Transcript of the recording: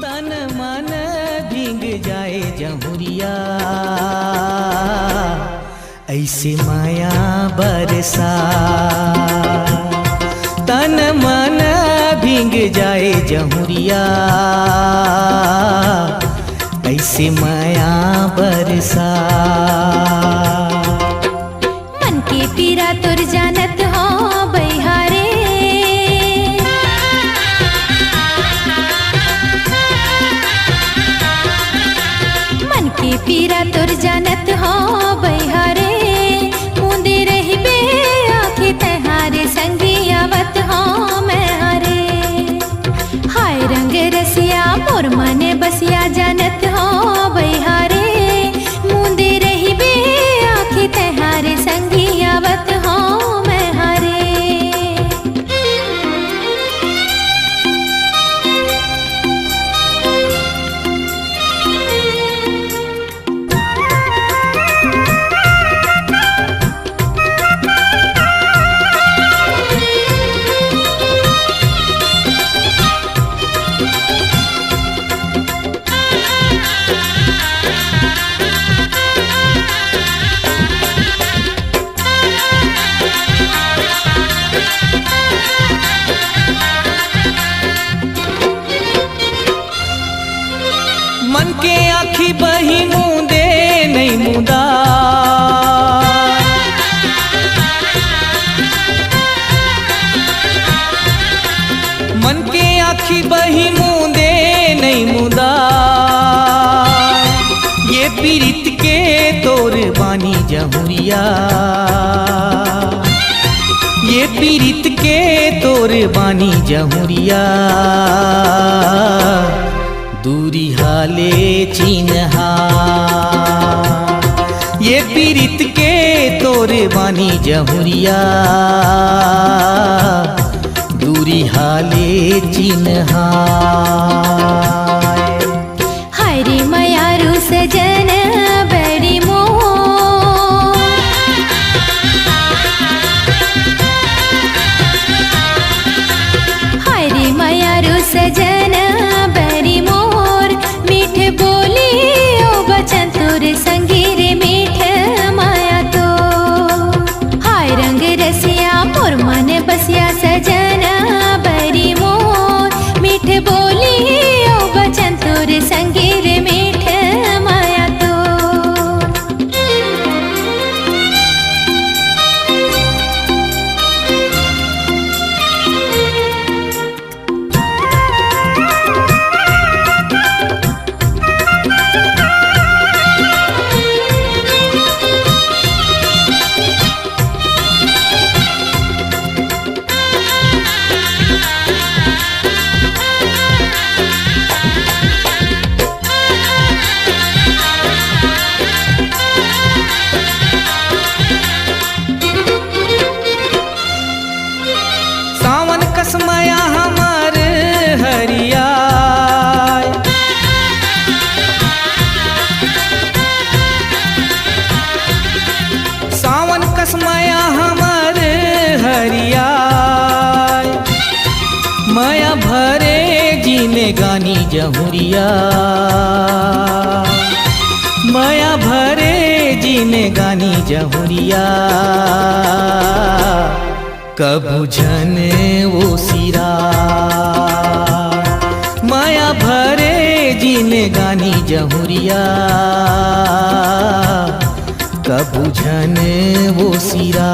तन मन भीग जाए जमुरिया, ऐसे माया बरसा। तन मन भीग जाए जमुरिया, ऐसे माया बरसा। मन के पीरा तुर जानत हो बहिहारे, मन के पीरा तुर जानत हो बहिहारे। मुंदे रही बे आँखें तहारे, संगी आवत हो मैं हारे। हाय रंग रसिया मोर मने बसिया जानत हो बहिहारे। मुंदे रही बे आँखें तहारे, संगी आवत हो मैं हारे। मन के आँखी बही मुंदे नहीं मुदा, मन के आँखी बही मुंदे नहीं मुदा। ये पीरित के तोर बानी जमुरिया, ये पीरित के तोर बानी जमुरिया। दूरी हाले चिन्हा, ये पीरित के तोरे बानी जमुरिया। दूरी हाले चिन्हा। हाय रे मयारू सजन बड़ी मोर, हाय रे मयारू सजन बड़ी मोर। मीठ बोली ओ बचन तोर संगी रे मीठ माया तो। हाय रंग रसिया मोर मन बसिया सजन बड़ी मोर। मीठ बोली ओ बचन तोर संगी रे मीठ माया तो। सावन कसमया हमार हरिया, सावन कसमया हमार हरिया। माया भरे जीने गानी जमुरिया, माया भरे जीने गानी जमुरिया। कबू जन वो सिरा, माया भरे जीने गानी जमुरिया। कबू जन वो सिरा।